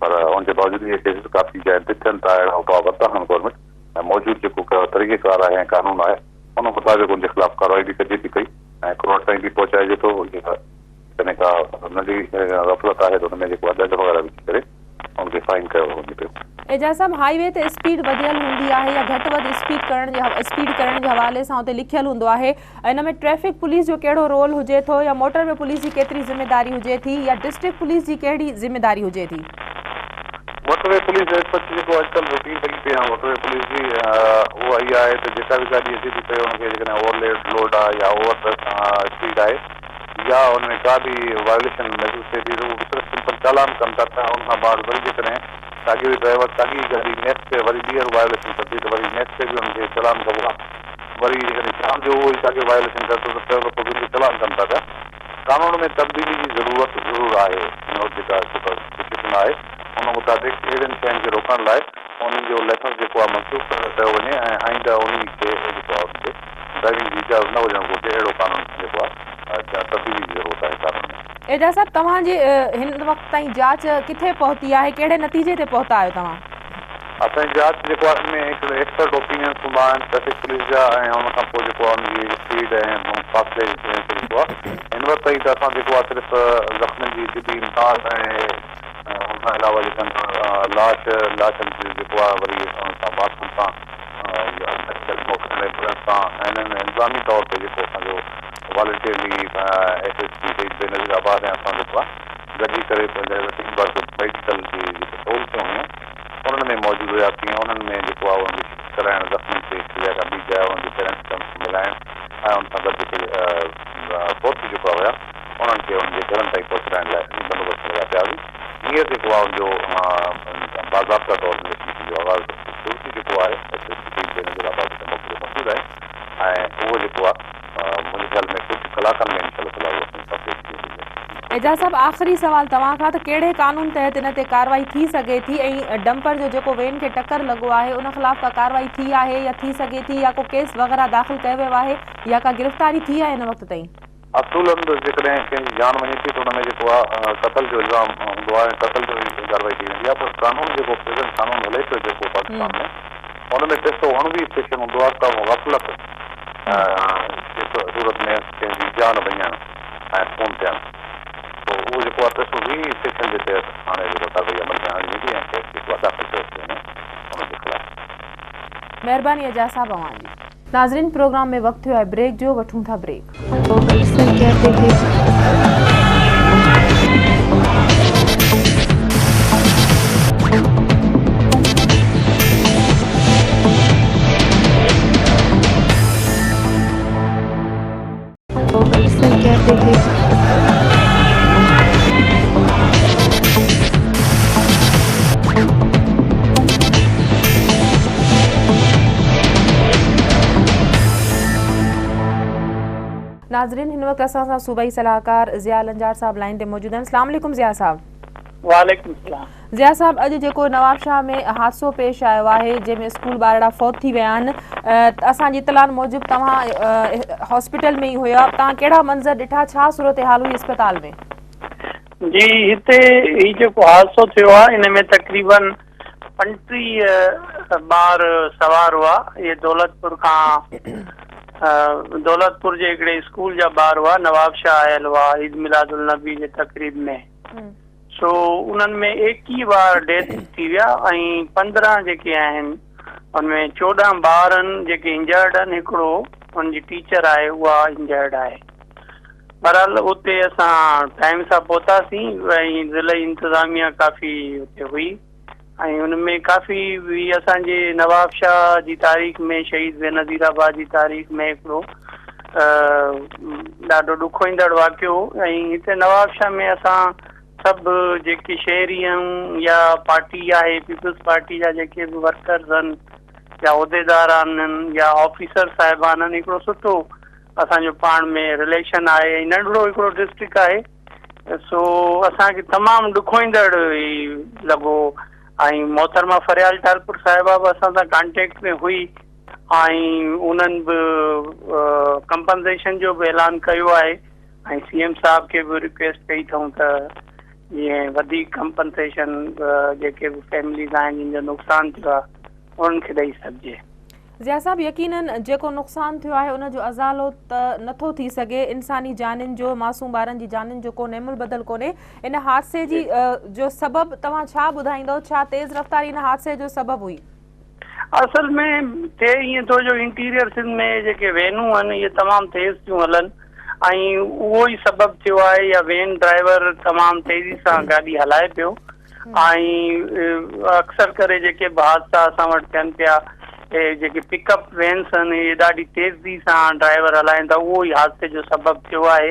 पर उनजे बावजूदि इहे केसिस काफ़ी जाइ थियनि था। अहिड़ा उपाउ वरिता आहिनि गवर्नमेंट ऐं मौजूदु जेको तरीक़ेकार आहे ऐं कानून आहे उन मुताबिक़ उनजे ख़िलाफ़ कार्रवाई बि कजे थी पई ऐं कोर्ट ताईं बि पहुचाइजे थो। कॾहिं का नंढी ग़फ़लत आहे त हुन में जेको आहे ॾंढ वग़ैरह विझी करे उनखे फाइन कयो वञे पियो। एजाज़ साहब, हाईवे ते स्पीड वधियल हूंदी आहे या घटि वधि स्पीड करण जे हवाले सां उते लिखियलु हूंदो आहे, इन में ट्रैफिक पुलिस जो कहिड़ो रोल हुजे थो या मोटरवे पुलिस जी केतिरी ज़िम्मेदारी हुजे थी या डिस्ट्रिक्ट पुलिस जी कहिड़ी ज़िम्मेदारी हुजे थी? मोटरवे पुलिस जेको अॼुकल्ह रूटीन लॻी पई आहे मोटरवे पुलिस जी उहा इहा आहे त जेका बि गाॾी अचे थी पई हुनखे जेकॾहिं ओवरलोड आहे या ओवर स्पीड आहे या हुनमें का बि वायोलेशन महसूस थिए थी त उहो सिर्फ़ु सिंपल चालान कनि था। त हुन खां बाद वरी जेकॾहिं साॻियो ड्राइवर साॻी गाॾी नेक्स्ट ते वरी ॿीहर वायोलेशन कंदी त वरी नेक्स्ट ते बि हुनखे चालान कबो आहे। वरी जेकॾहिं शाम जो उहो ई साॻियो वायोलेशन करे थो त पोइ बिल्कुलु चालान कनि था पिया। कानून में तब्दीली जी ज़रूरत ज़रूरु आहे। जेका सिचुएशन आहे उन मुताबिक़ अहिड़ियुनि शयुनि खे रोकण लाइ उन्हनि जो लाइसेंस जेको आहे मनसूख़ कयो वञे ऐं आईंदा उन खे जेको आहे उनखे ड्राइविंग जी इजाज़त न हुजणु घुरिजे। अहिड़ो कानून जेको आहे तब्दीली जी ज़रूरत आहे कानून में। एजाज़ साहब, तव्हांजी हिन वक़्तु ताईं जांच किथे पहुती आहे, कहिड़े नतीजे ते पहुता आहियो तव्हां? असांजी जांच जेको आहे हिन में हिकिड़े एक्सपर्ट ओपिनियन हूंदा आहिनि ट्रैफिक पुलिस जा ऐं हुन खां पोइ जेको आहे उनजी स्पीड ऐं फासले जेको आहे हिन वक़्त ताईं त असां जेको आहे सिर्फ़ु ज़ख़्मनि जी सिधी इमदाद ऐं हुन खां अलावा जेका लाशनि जेको आहे वरी असां बाथरूम सां मोकिलण सां ऐं हिननि इंतज़ामी तौर ते जेको असांजो वॉलंटियरली SSP बेनज़ीराबाद ऐं असां जेको आहे गॾिजी करे पंहिंजे मेडिकल जी जेके सहूलियतूं हुयूं उन्हनि में मौजूदु हुयासीं उन्हनि में जेको आहे उन्हनि खे कराइण ज़ख़्मनि खे जॻह ॿी जाइ उन्हनि जे पेरेंट्स खे मिलाइण ऐं उन सां गॾु जेके फोर्स जेको हुया उन्हनि खे उन्हनि जे घरनि ताईं पहुचाइण लाइ बंदोबस्त लॻा पिया हुई हीअं जेको आहे उनजो बाज़ाब्ता तौर ते जो आवाज़ कुर्सी जेको आहे SSP बेनज़ीराबाद जे मौक़े ते मौजूदु आहे ऐं उहो जेको आहे मुंहिंजे ख़्याल में कुझु कलाकनि में एजाज़ साहब आख़िरी सवाल तव्हां खां त कहिड़े कानून तहत इन ते कार्रवाई थी सघे थी ऐं डंपर जो जेको वेन खे टक्कर लॻो आहे उन ख़िलाफ़ का कार्रवाई थी आहे या थी सघे थी या को केस वग़ैरह दाख़िल कयो वियो आहे या का गिरफ़्तारी थी आहे हिन वक़्त ताईं? असूलन जेकॾहिं कंहिंजी जान वञे थी त हुन में जेको आहे क़तल जो इल्ज़ाम हूंदो आहे क़तल जो कार्रवाई थी वेंदी आहे पर कानून जेको प्रेज़ेंट कानून हले पियो जेको पाकिस्तान में हुन में 329 सेक्शन हूंदो आहे त ग़फ़लत सूरत में कंहिंजी जान वञणु ऐं खून थियणु तो उहो जेको आहे 320 सेक्शन जे तहत हाणे जेको कार्रवाई अमल में आणी वेंदी ऐं केस जेको आहे दाख़िल कयो थो वञे हुनजे ख़िलाफ़। महिरबानी एजाज़ साहब अवां जी। नाज़रीन प्रोग्राम में वक्त थियो है ब्रेक जो, वठूं था ब्रेक। नाज़रीन हिन वक्त असां सां सूबाई सलाहकार ज़िया लंजार साहब लाइन ते मौजूद आहिनि। अस्सलाम वालेकुम ज़िया साहब। वालेकुम सलाम। ज़िया साहब अॼु जेको नवाबशाह में हादसो पेश आयो आहे जंहिंमें स्कूल ॿारड़ा फौत थी विया आहिनि, असांजी इतलाह मूजिबि तव्हां हॉस्पिटल में ई हुया, तव्हां कहिड़ा मंज़र ॾिठा, छा सूरत हाल हुई अस्पताल में? जी हिते ही जेको हादसो थियो आहे इन में तक़रीबन 35 ॿार सवार हुआ। ये दौलतपुर जे हिकिड़े स्कूल जा ॿार हुआ, नवाबशाह आयल हुआ ईद मिलादुल नबी जे तक़रीब में। सो उन्हनि में 21 ॿार डेथ थी विया ऐं 15 जेके आहिनि उनमें 14 ॿार आहिनि जेके इंजर्ड आहिनि, हिकिड़ो उनजी टीचर आहे उहा इंजर्ड आहे। बहरहाल उते असां टाइम सां पहुतासीं ऐं ज़िले इंतज़ामिया काफ़ी उते हुई ऐं उनमें काफ़ी भी असांजे नवाबशाह जी तारीख़ में शहीद बेनज़ीराबाद जी तारीख़ में हिकिड़ो ॾाढो ॾुखो ईंदड़ वाक़ियो ऐं हिते नवाबशाह में असां सभु जेके शहरी आहियूं या पार्टी आहे पीपल्स पार्टी जा जेके बि वर्कर्स आहिनि या उहिदेदार आहिनि या ऑफिसर साहिबान आहिनि, हिकिड़ो सुठो असांजो पाण में रिलेशन आहे ऐं नंढड़ो हिकिड़ो डिस्ट्रिक्ट आहे। सो असांखे तमामु ॾुखो ईंदड़ लॻो ऐं मोहतरमा फरियाल टालपुर साहिबा बि असां सां कॉन्टेक्ट में हुई ऐं उन्हनि बि कंपनसेशन जो बि ऐलान कयो आहे ऐं CM साहब खे बि रिक्वेस्ट कई अथऊं त जीअं वधीक कंपनसेशन जेके बि फैमिलीज़ आहिनि जिन जो नुक़सानु थियो आहे उन्हनि खे ॾेई सघिजे। ज़िया साहब यकीनन जेको नुक़सानु थियो आहे उनजो अज़ालो त नथो थी सघे, इंसानी जानिन जो, मासूम ॿारनि जी जानिन जो को नेमुल बदल कोन्हे। इन हादसे जी जो सबबु तव्हां छा ॿुधाईंदो, छा तेज़ रफ़्तारी इन हादसे जो सबबु हुई? असल में थिए ईअं थो जो इंटीरियर सिंध में जेके वेनूं आहिनि इहे तमामु तेज़ थियूं हलनि ऐं उहो ई सबबु थियो आहे या वेन ड्राइवर तमामु तेज़ी सां गाॾी हलाए पियो ऐं अक्सर करे जेके बि हादसा असां वटि थियनि पिया जेके पिकअप वेन्स आहिनि इहे ॾाढी तेज़ी सां ड्राइवर हलाइनि था, उहो ई हादसे जो सबबु थियो आहे।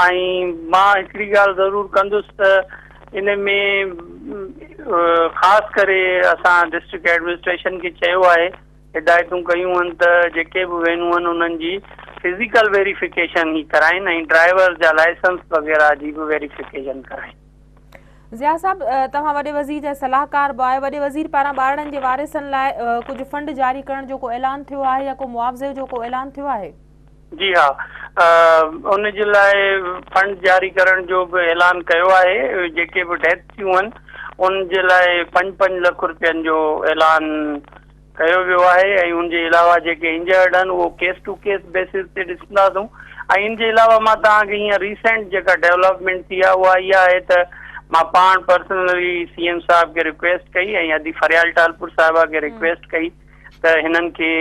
ऐं मां हिकिड़ी ॻाल्हि ज़रूरु कंदुसि त इन में ख़ासि करे असां डिस्ट्रिक्ट एडमिनिस्ट्रेशन खे चयो आहे, हिदायतूं कयूं आहिनि त जेके बि वेनूं आहिनि उन्हनि जी फिज़िकल वेरिफिकेशन ई कराइनि ऐं ड्राइवर जा लाइसेंस वग़ैरह जी बि वेरिफिकेशन कराइनि। ज़िया साहब तव्हां वॾे वज़ीर जा सलाहकार बि आहे, वॾे वज़ीर पारां ॿारनि जे वारिसनि लाइ कुझु फंड जारी करण जो को ऐलान थियो आहे या को मुआवज़े जो को ऐलान थियो आहे? जी हा, उन जे लाइ फंड जारी करण जो बि ऐलान कयो आहे। जेके बि डेथ थियूं आहिनि उन जे लाइ 5-5 लख रुपयनि जो ऐलान कयो वियो आहे ऐं उनजे अलावा जेके इंजर्ड आहिनि उहो केस टू केस बेसिस ते ॾिसंदासूं ऐं इन जे अलावा मां तव्हांखे हीअं रिसेंट जेका डेवलपमेंट थी आहे उहा इहा आहे त मां पाण पर्सनली CM साहिब खे रिक्वेस्ट कई ऐं अदी फरियाल टालपुर साहिबा खे रिक्वेस्ट कई त हिननि खे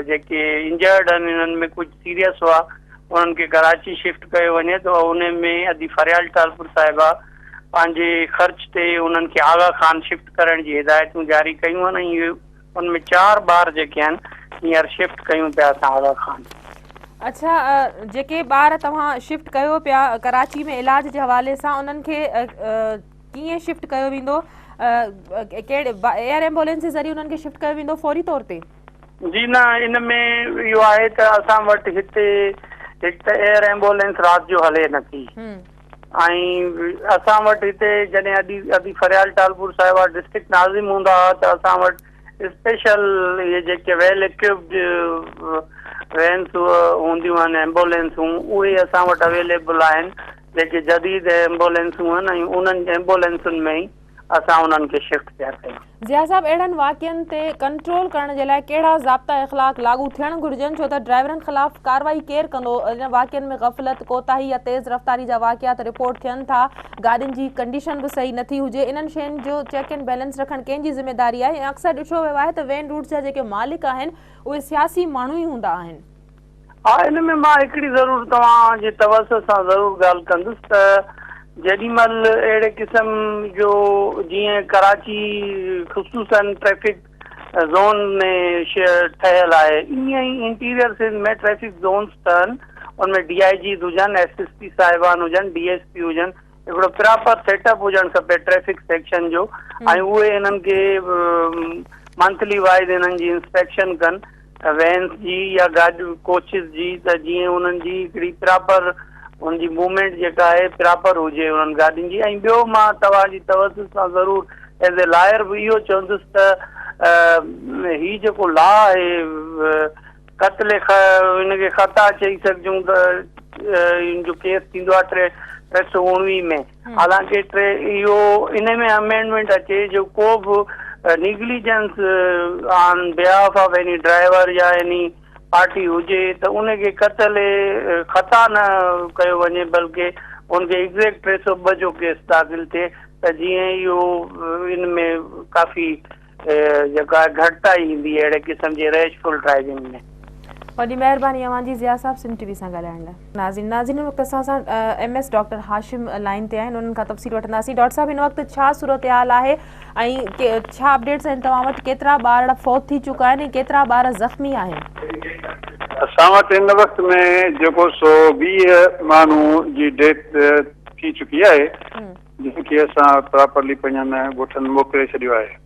जेके इंजर्ड आहिनि हिननि में कुझु सीरियस हुआ उन्हनि खे कराची शिफ्ट कयो वञे त उन में अदी फरियाल टालपुर साहिबा पंहिंजे ख़र्च ते उन्हनि खे आगा खान शिफ्ट करण जी हिदायतूं जारी कयूं आहिनि ऐं इहे उनमें 4 ॿार जेके आहिनि हींअर शिफ्ट कयूं पिया असां आगा खान। अच्छा, जेके ॿार तव्हां शिफ्ट कयो पिया कराची में इलाज जे हवाले सां उन्हनि खे कीअं शिफ्ट कयो वेंदो, कहिड़े एयर एम्बुलेंस जे ज़रिए उन्हनि खे शिफ्ट कयो वेंदो फौरी तौर ते? जी न, इन में इहो आहे त असां वटि हिते हिकु त एयर एम्बुलेंस राति जो हले नथी ऐं असां वटि हिते जॾहिं अदी फरियाल टालपुर साहिबा डिस्ट्रिक्ट नाज़िम हूंदा हुआ त असां वटि स्पेशल इहे जेके वेल इक्विप्ड वैन्स हूंदियूं आहिनि एम्बुलेंसूं उहे असां वटि अवेलेबल आहिनि जेके जदीद एम्बुलेंसूं आहिनि ऐं उन्हनि एम्बुलेंसुनि में ई असां उन्हनि खे शिफ्ट पिया कयूं। ज़िया साहब, अहिड़नि वाक़िअनि ते कंट्रोल करण जे लाइ कहिड़ा ज़ाब्ता इख़लाक़ लागू थियण घुरिजनि, छो त ड्राइवरनि ख़िलाफ़ कार्रवाई केरु कंदो? इन वाक़िअनि में ग़फ़लत, कोताही या तेज़ रफ़्तारी जा वाक़िआत रिपोर्ट थियनि था, गाॾियुनि जी कंडीशन बि सही नथी हुजे, इन्हनि शयुनि जो चेक एंड बैलेंस रखणु कंहिंजी ज़िम्मेदारी आहे? ऐं अक्सर ॾिठो वियो आहे त वेन रूट्स जा जेके मालिक आहिनि उहे सियासी माण्हू ई हूंदा आहिनि। हा, इन में मां हिकिड़ी ज़रूरु तव्हांजे तवसुस सां ज़रूरु ॻाल्हि कंदुसि त जेॾीमहिल अहिड़े क़िस्म जो जीअं कराची ख़ुसूसन ट्रैफ़िक ज़ोन में ठहियल आहे ईअं ई इंटीरियर सिंध में ट्रैफ़िक ज़ोन्स ठहनि, उनमें DIGs हुजनि, SSP साहिबान हुजनि, DSP हुजनि, हिकिड़ो प्रॉपर सेटअप हुजणु खपे ट्रैफ़िक सेक्शन जो ऐं उहे हिननि खे मंथली वाइज हिननि जी इंस्पेक्शन कनि वैन्स जी या गाॾियूं कोचिस जी, त जीअं उन्हनि जी हिकिड़ी प्रॉपर उनजी मूवमेंट जेका आहे प्रॉपर हुजे उन्हनि गाॾियुनि जी। ऐं ॿियो मां तव्हांजी तवसुस सां ज़रूरु एज़ ए लायर बि इहो चवंदुसि त हीउ जेको लॉ आहे क़त्ल हिनखे ख़ता चई सघिजूं त इन जो केस थींदो आहे 319 में, हालांकि इहो इन में अमेंडमेंट अचे जो को बि negligence on behalf of any driver या एनी पार्टी हुजे त उनखे क़त्ल ख़ता न कयो वञे, बल्कि उनखे एग्ज़ैक्ट 302 जो केस दाख़िल थिए त जीअं इहो इन में काफ़ी जेका घटिताई ईंदी अहिड़े क़िस्म जी रैशफुल ड्राइविंग में। वॾी महिरबानी अवांजी ज़िया साहब सिंध TV सां ॻाल्हाइण लाइ। नाज़रीन वक़्तु असां सां MS डॉक्टर हाशिम लाइन ते आहिनि, उन्हनि खां तफ़सील वठंदासीं। डॉक्टर साहब, हिन वक़्तु छा सूरत हाल आहे ऐं छा अपडेट्स आहिनि तव्हां वटि? केतिरा ॿार फौत थी चुका आहिनि ऐं केतिरा ॿार ज़ख़्मी आहिनि? असां वटि हिन वक़्त में जेको 120 माण्हू जी डेथ थी चुकी आहे, जंहिंखे असां प्रॉपरली पंहिंजनि ॻोठनि मोकिले छॾियो आहे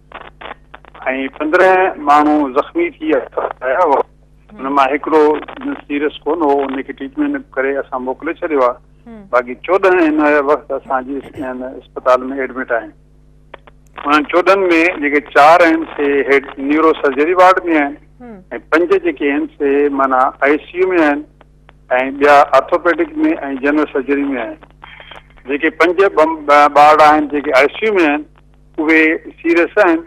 ऐं 15 माण्हू ज़ख़्मी थी आया हुआ, हुन मां हिकिड़ो सीरियस कोन हो, उनखे ट्रीटमेंट करे असां मोकिले छॾियो आहे। बाक़ी 14 हिन वक़्तु असांजी अस्पताल में एडमिट आहिनि। उन्हनि 14 में जेके 4 आहिनि से हेड न्यूरो सर्जरी वार्ड में आहिनि ऐं 5 जेके आहिनि से माना ICU में आहिनि ऐं ॿिया ऑर्थोपेडिक में ऐं जनरल सर्जरी में आहिनि। जेके 5 ॿार आहिनि जेके ICU में आहिनि उहे सीरियस आहिनि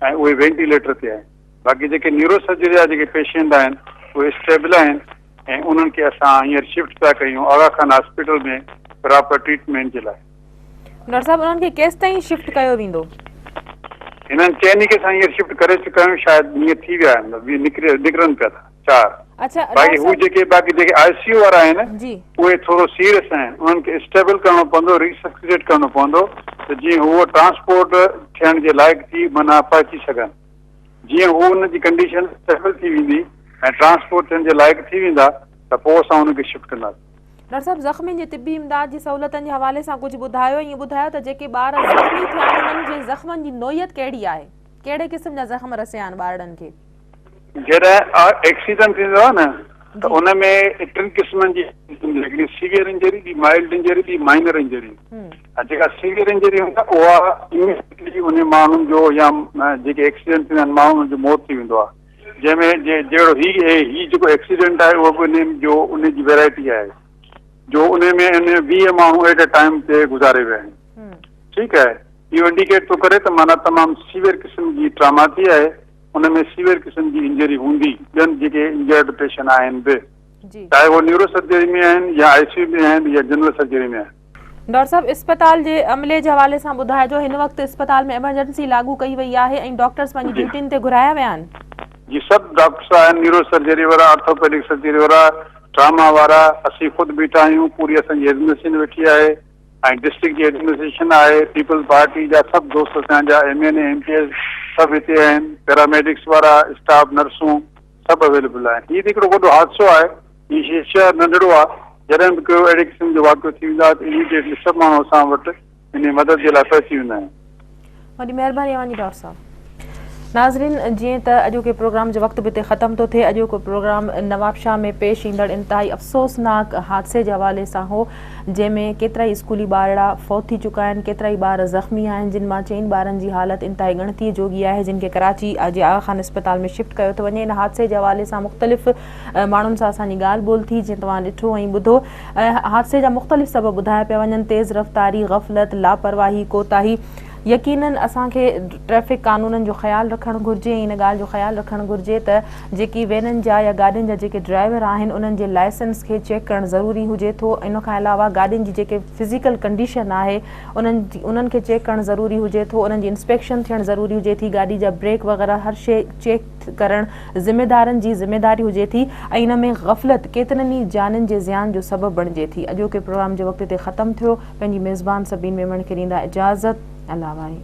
ऐं उहे वेंटिलेटर ते आहिनि। बाक़ी जेके न्यूरो सर्जरी जा जेके पेशेंट आहिनि उहे स्टेबल आहिनि ऐं उन्हनि खे असां हींअर शिफ्ट पिया कयूं आगा खान हॉस्पिटल में प्रॉपर ट्रीटमेंट जे लाइ। डॉक्टर साहब, उन्हनि खे केसि ताईं शिफ्ट कयो वेंदो? हिननि 4 खे असां हींअर शिफ्ट करे चुका आहियूं, शायदि हीअं थी विया आहिनि, निकिरनि पिया था 4। अच्छा, बाक़ी हू जेके ICU वारा आहिनि उहे थोरो सीरियस आहिनि, उन्हनि खे स्टेबल करणो पवंदो, रिससिटेट करणो पवंदो त जीअं उहो ट्रांसपोर्ट थियण जे लाइक़ थी माना पहुची सघनि। जीअं हू हुनजी कंडीशन स्टेबल थी वेंदी ऐं ट्रांसपोर्ट थियण जे लाइक़ थी वेंदा त पोइ असां हुनखे शिफ्ट कंदासीं। डॉक्टर साहब, ज़ख़्मी जी तिबी इमदाद जी सहूलियतनि जे हवाले सां कुझु ॿुधायो। ईअं ॿुधायो त जेके ॿार ज़ख़्मी थिया आहिनि उन्हनि जे ज़ख़्मनि जी नोयत कहिड़ी आहे, कहिड़े क़िस्म जा ज़ख़्म रसिया आहिनि ॿारनि खे? जॾहिं एक्सीडेंट थींदो आहे न त उन में 3 क़िस्मनि जी, हिकिड़ी सीवियर इंजरी, ॿी माइल्ड इंजरी, ॿी माइनर इंजरी। जेका सीवियर इंजरी हूंदी आहे उहा इमीडिएटली उन माण्हुनि जो या जेके एक्सीडेंट थींदा आहिनि माण्हुनि जो मौत थी वेंदो आहे, जंहिंमें जहिड़ो हीउ जेको एक्सीडेंट आहे उहो बि उनजी वैरायटी आहे जो उन में 20 माण्हू एट अ टाइम ते गुज़ारे विया आहिनि। ठीकु आहे, इहो इंडिकेट थो करे त माना तमामु सीवियर क़िस्म जी ट्रामा थी आहे, उन में सीवियर क़िस्म जी इंजरी हूंदी ॿियनि जेके इंजर्ड पेशेंट आहिनि बि। जी चाहे वो न्यूरो सर्जरी में आहिनि या ICU में आहिनि या जनरल सर्जरी में आहिनि। डॉक्टर साहब अस्पताल जे अमले जे हवाले सां ॿुधाइजो हिन वक़्तु अस्पताल में एमरजेंसी लागू कई वई आहे ऐं डॉक्टर्स पंहिंजी ड्यूटियुनि ते घुराया विया आहिनि? जी सभु डॉक्टर्स आहिनि, न्यूरो सर्जरी वारा, ऑर्थोपेडिक सर्जरी वारा, ट्रामा वारा, असीं ख़ुदि बीठा आहियूं, पूरी असांजी एडमिनिस्ट्रेशन वेठी आहे ऐं डिस्ट्रिक्ट जी एडमिनिस्ट्रेशन आहे, पीपल्स पार्टी जा सभु दोस्त असांजा MNA MPS सभु हिते आहिनि, पैरामेडिक्स वारा स्टाफ, नर्सूं सभु अवेलेबल आहिनि। हीउ हिकिड़ो वॾो हादसो आहे, हीउ शहर नंढड़ो आहे, जॾहिं बि को अहिड़े क़िस्म जो वाक़ियो थी वेंदो आहे त इमीडिएटली सभु माण्हू असां वटि इन मदद जे लाइ पहुची वेंदा आहिनि। वॾी महिरबानी अवांजी डॉक्टर साहब। नाज़रीन, जीअं त अॼोके प्रोग्राम जो वक़्तु बि हिते ख़तमु थो थिए। अॼोको प्रोग्राम नवाबशाह में पेश ईंदड़ इंतहाई अफ़सोसनाक हादसे जे हवाले सां हो, जंहिंमें केतिरा ई स्कूली ॿारड़ा फ़ौत थी चुका आहिनि, केतिरा ई ॿार ज़ख़्मी आहिनि, जिन मां 4 ॿारनि जी हालत इंतहाई ॻणतीअ जोगी आहे, जिन खे कराची जे आगा ख़ान अस्पताल में शिफ्ट कयो थो वञे। इन हादसे जे हवाले सां मुख़्तलिफ़ माण्हुनि सां असांजी ॻाल्हि ॿोल थी, जीअं तव्हां ॾिठो ऐं ॿुधो। हादसे जा मुख़्तलिफ़ सबब ॿुधाया पिया वञनि, तेज़ रफ़्तारी, ग़फ़लत, लापरवाही, कोताही। यकीनन असांखे ट्रैफ़िक कानूननि जो ख़्यालु रखणु घुरिजे, इन ॻाल्हि जो ख़्यालु रखणु घुरिजे त जेकी वैननि जा या गाॾियुनि जा जेके ड्राइवर आहिनि उन्हनि जे लाइसेंस खे चेक करणु ज़रूरी हुजे थो। इन खां अलावा गाॾियुनि जी जेके फिज़िकल कंडीशन आहे उन्हनि खे चेक करणु ज़रूरी हुजे थो, उन्हनि जी इंस्पेक्शन थियणु ज़रूरी हुजे थी, गाॾी जा ब्रेक वग़ैरह हर शइ चेक करणु ज़िमेदारनि जी ज़िमेदारी हुजे थी ऐं इन में ग़फ़लत केतिरनि ई जाननि जे ज़ियान जो सबबु बणिजे थी। अॼोके प्रोग्राम जो वक़्तु हिते ख़तमु थियो। पंहिंजी मेज़बान सबीन मेमण खे ॾींदा इजाज़त। अल्लाह वाहे।